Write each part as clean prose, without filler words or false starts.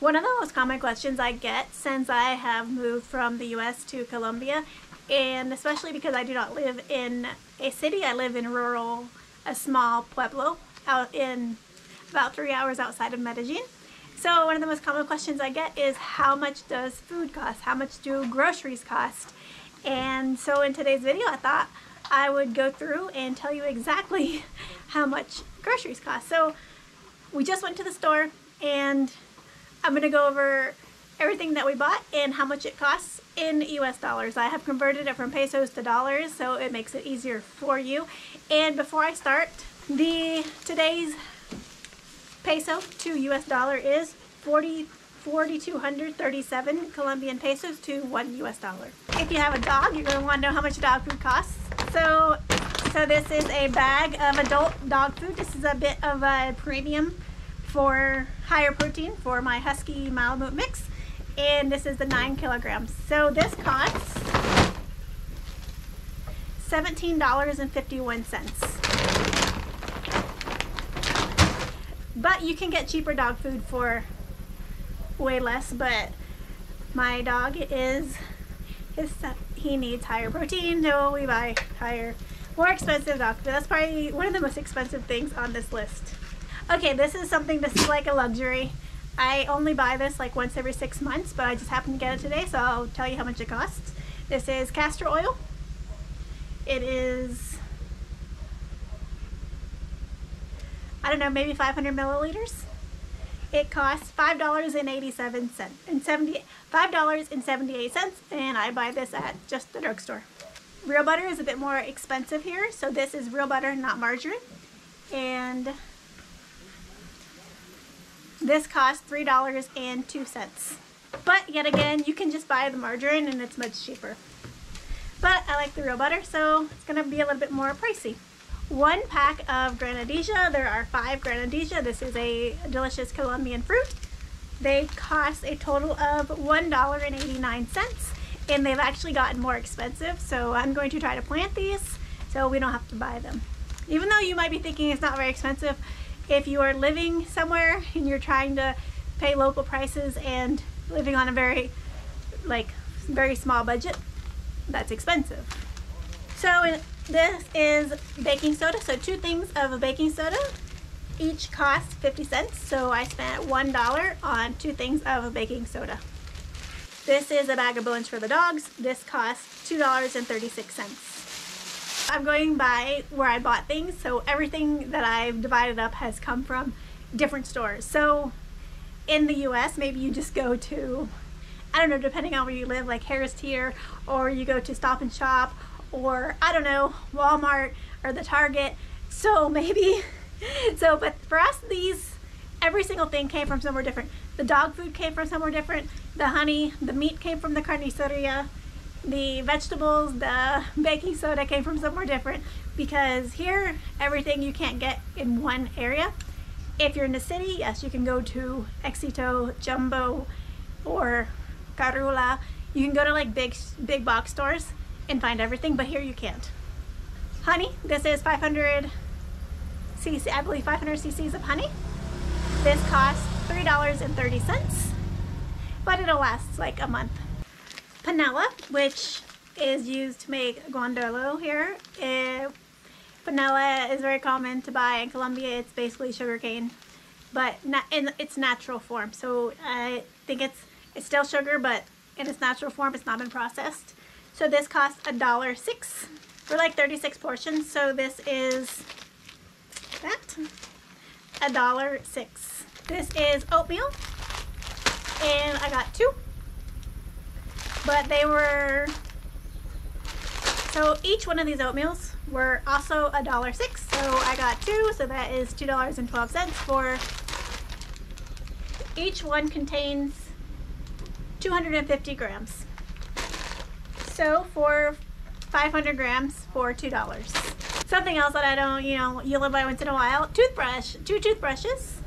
One of the most common questions I get since I have moved from the US to Colombia, and especially because I do not live in a city, I live in a small pueblo out in about 3 hours outside of Medellin. So one of the most common questions I get is, how much does food cost? How much do groceries cost? And so in today's video, I thought I would go through and tell you exactly how much groceries cost. So we just went to the store, and I'm going to go over everything that we bought and how much it costs in US dollars. I have converted it from pesos to dollars, so it makes it easier for you. And before I start, today's peso to US dollar is 4,237 Colombian pesos to 1 US dollar. If you have a dog, you're going to want to know how much dog food costs. So this is a bag of adult dog food. This is a bit of a premium for higher protein for my Husky Malamute mix, and this is the 9 kilograms. So this costs $17.51. But you can get cheaper dog food for way less, but my dog he needs higher protein, so we buy more expensive dog food. That's probably one of the most expensive things on this list. Okay, this is like a luxury. I only buy this like once every 6 months, but I just happened to get it today, so I'll tell you how much it costs. This is castor oil. It is, I don't know, maybe 500 milliliters. It costs $5.78, and I buy this at just the drugstore. Real butter is a bit more expensive here, so this is real butter, not margarine. And this costs $3.02. But yet again, you can just buy the margarine and it's much cheaper. But I like the real butter, so it's going to be a little bit more pricey. 1 pack of granadilla. There are 5 granadilla. This is a delicious Colombian fruit. They cost a total of $1.89, and they've actually gotten more expensive, so I'm going to try to plant these so we don't have to buy them. Even though you might be thinking it's not very expensive, if you are living somewhere and you're trying to pay local prices and living on a very small budget, that's expensive. So this is baking soda. So 2 things of baking soda each cost 50 cents. So I spent $1 on 2 things of baking soda. This is a bag of bones for the dogs. This costs $2.36. I'm going by where I bought things, so everything that I've divided up has come from different stores. So in the US, maybe you just go to, I don't know, depending on where you live, like Harris Teeter, or you go to Stop and Shop, or I don't know, Walmart or the Target. So but for us, every single thing came from somewhere different. The dog food came from somewhere different. The honey, the meat came from the carniceria. The vegetables, the baking soda came from somewhere different, because here, everything you can't get in one area. If you're in the city, yes, you can go to XOXO, Jumbo, or Carula. You can go to like big box stores and find everything, but here you can't. Honey, this is 500 cc, I believe 500 cc's of honey. This costs $3.30, but it'll last like a month. Panela, which is used to make guandolo here. Panela is very common to buy in Colombia. It's basically sugarcane, but not in its natural form. So I think it's still sugar, but in its natural form, it's not been processed. So this costs $1.06 for like 36 portions. So this is $1.06. This is oatmeal, and I got 2. But so each one of these oatmeals were also $1.06. So I got 2, so that is $2.12 for, each one contains 250 grams. So for 500 grams for $2. Something else that I don't, you live by once in a while, 2 toothbrushes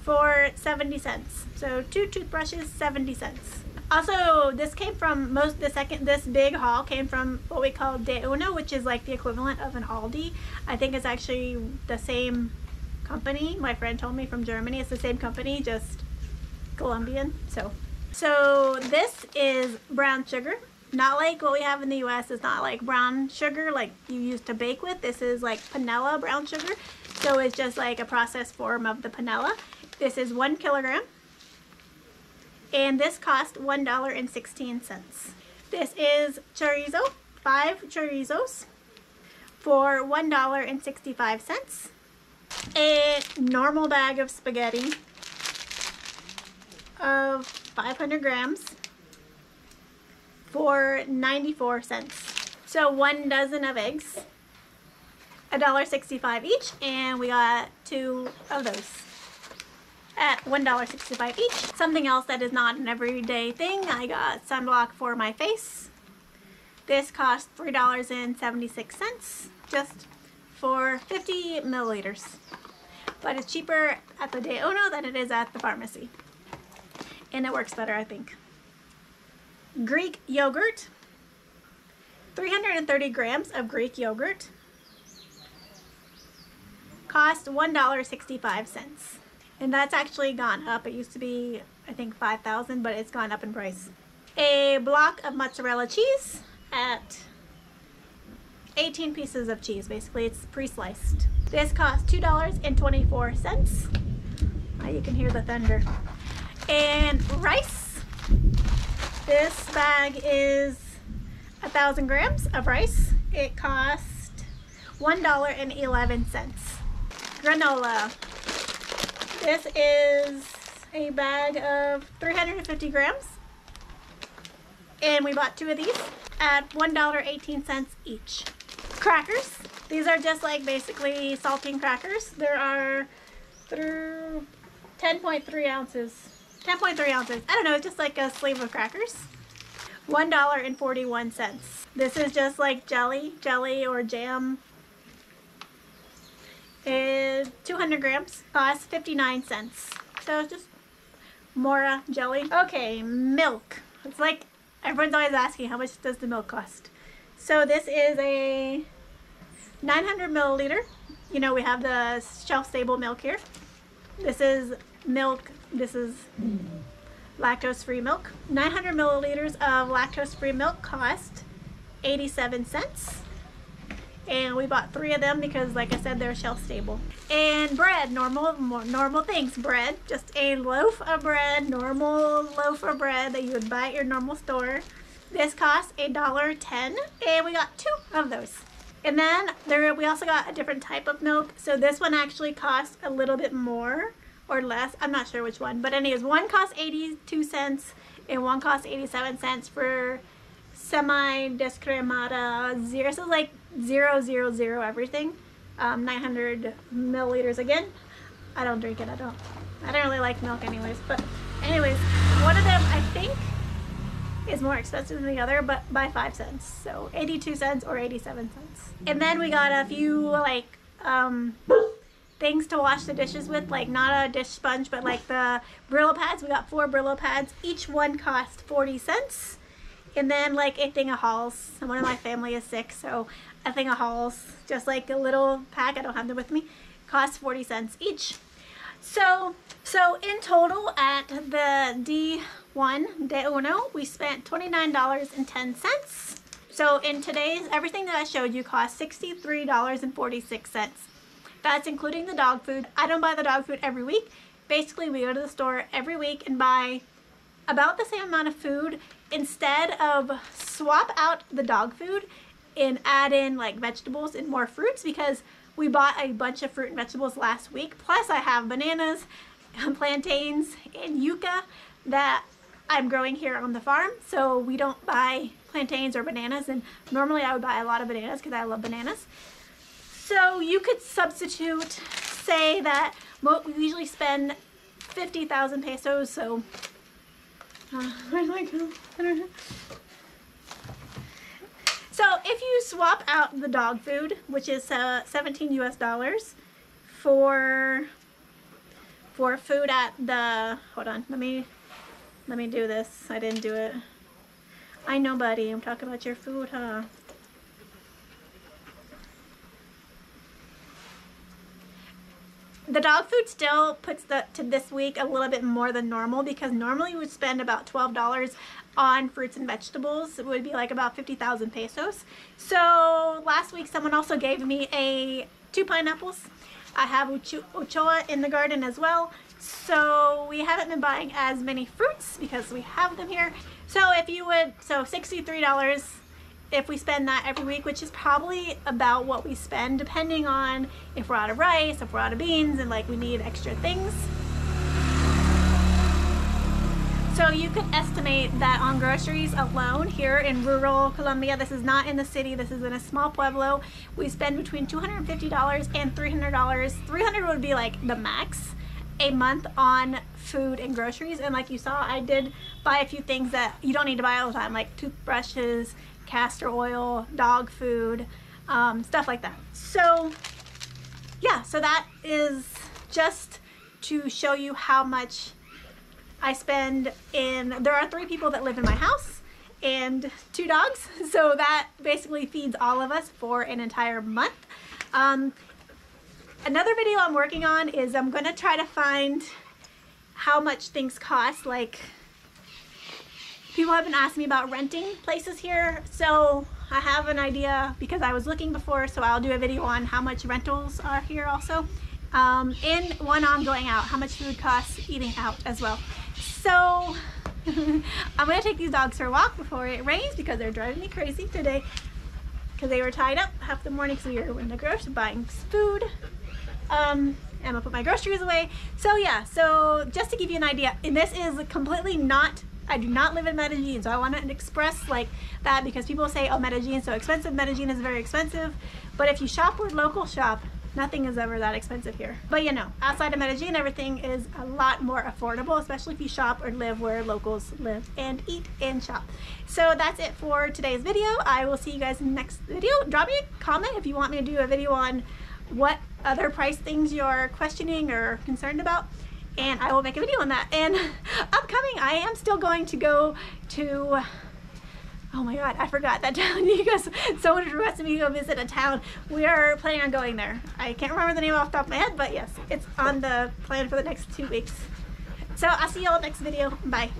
for 70 cents. So 2 toothbrushes, 70 cents. Also, this came from this big haul came from what we call De Uno, which is like the equivalent of an Aldi. I think it's actually the same company. My friend told me from Germany. It's the same company, just Colombian. So this is brown sugar. Not like what we have in the US. It's not like brown sugar like you used to bake with. This is like panela brown sugar. So it's just like a processed form of the panela. This is 1 kilogram. And this cost $1.16. This is chorizo, 5 chorizos for $1.65. A normal bag of spaghetti of 500 grams for 94 cents. So 1 dozen of eggs, $1.65 each, and we got 2 of those at $1.65 each. Something else that is not an everyday thing, I got sunblock for my face. This cost $3.76 just for 50 milliliters. But it's cheaper at the De Uno than it is at the pharmacy. And it works better, I think. Greek yogurt. 330 grams of Greek yogurt. Cost $1.65. And that's actually gone up. It used to be, I think, $5,000, but it's gone up in price. A block of mozzarella cheese at 18 pieces of cheese. Basically, it's pre-sliced. This costs $2.24. You can hear the thunder. And rice. This bag is 1,000 grams of rice. It cost $1.11. Granola. This is a bag of 350 grams. And we bought 2 of these at $1.18 each. Crackers. These are just like basically saltine crackers. There are 10.3 ounces. 10.3 ounces. I don't know, it's just like a sleeve of crackers. $1.41. This is just like jelly or jam. Is 200 grams. Costs 59 cents. So it's just Mora jelly. Okay, milk. It's like everyone's always asking how much does the milk cost. So this is a 900 milliliter. You know, we have the shelf-stable milk here. This is milk. This is lactose-free milk. 900 milliliters of lactose-free milk cost 87 cents. And we bought 3 of them because, like I said, they're shelf-stable. And bread, normal things. Bread, just a loaf of bread, normal loaf of bread that you would buy at your normal store. This costs $1.10, and we got 2 of those. And then we also got a different type of milk. So this one actually costs a little bit more or less. I'm not sure which one. But anyways, one costs 82 cents and one costs 87 cents for semi-descremada 0. So like 000 everything. 900 milliliters again. I don't drink it. I don't really like milk anyways. But anyways, one of them I think is more expensive than the other, but by 5 cents. So 82 cents or 87 cents. And then we got a few like things to wash the dishes with, like not a dish sponge, but like the Brillo pads. We got 4 Brillo pads. Each one cost 40 cents. And then like a thing of Halls. Someone in my family is sick, so a thing of Halls, just like a little pack, I don't have them with me, costs 40 cents each. So in total at the D1 De Uno, we spent $29.10. So in today's, everything that I showed you cost $63.46. That's including the dog food. I don't buy the dog food every week. Basically, we go to the store every week and buy about the same amount of food. Instead of swap out the dog food and add in like vegetables and more fruits, because we bought a bunch of fruit and vegetables last week. Plus I have bananas, plantains, and yucca that I'm growing here on the farm. So we don't buy plantains or bananas, and normally I would buy a lot of bananas because I love bananas. So you could substitute, say that we usually spend 50,000 pesos, so where do I go? I don't know. So if you swap out the dog food, which is 17 US dollars for food at the, hold on, let me do this. I didn't do it. I know, buddy, I'm talking about your food, huh? The dog food still puts to this week a little bit more than normal, because normally we would spend about $12 on fruits and vegetables. It would be like about 50,000 pesos. So last week someone also gave me 2 pineapples. I have uchoa in the garden as well. So we haven't been buying as many fruits because we have them here. So if you would, so $63 if we spend that every week, which is probably about what we spend depending on if we're out of rice, if we're out of beans, and like we need extra things. So you could estimate that on groceries alone here in rural Colombia, this is not in the city, this is in a small pueblo, we spend between $250 and $300. $300 would be like the max a month on food and groceries. And like you saw, I did buy a few things that you don't need to buy all the time, like toothbrushes, castor oil, dog food, stuff like that. So yeah, so that is just to show you how much I spend there are 3 people that live in my house and 2 dogs, so that basically feeds all of us for an entire month. Another video I'm working on is I'm gonna try to find how much things cost. Like, people have been asking me about renting places here, so I have an idea because I was looking before, so I'll do a video on how much rentals are here also. And one on going out, how much food costs eating out as well. So I'm gonna take these dogs for a walk before it rains because they're driving me crazy today because they were tied up half the morning because we were in the grocery buying food. And I'll put my groceries away. So yeah, so just to give you an idea, and this is completely not, I do not live in Medellin, so I want to express like that because people say, oh, Medellin is so expensive. Medellin is very expensive, but if you shop where local shop, nothing is ever that expensive here. But you know, outside of Medellin, everything is a lot more affordable, especially if you shop or live where locals live and eat and shop. So that's it for today's video. I will see you guys in the next video. Drop me a comment if you want me to do a video on what other price things you're questioning or concerned about, and I will make a video on that. And upcoming, I am still going to go to, oh my god, I forgot that town. You guys, someone requested me to go visit a town. We are planning on going there. I can't remember the name off the top of my head, but yes, it's on the plan for the next 2 weeks. So I'll see you all next video. Bye.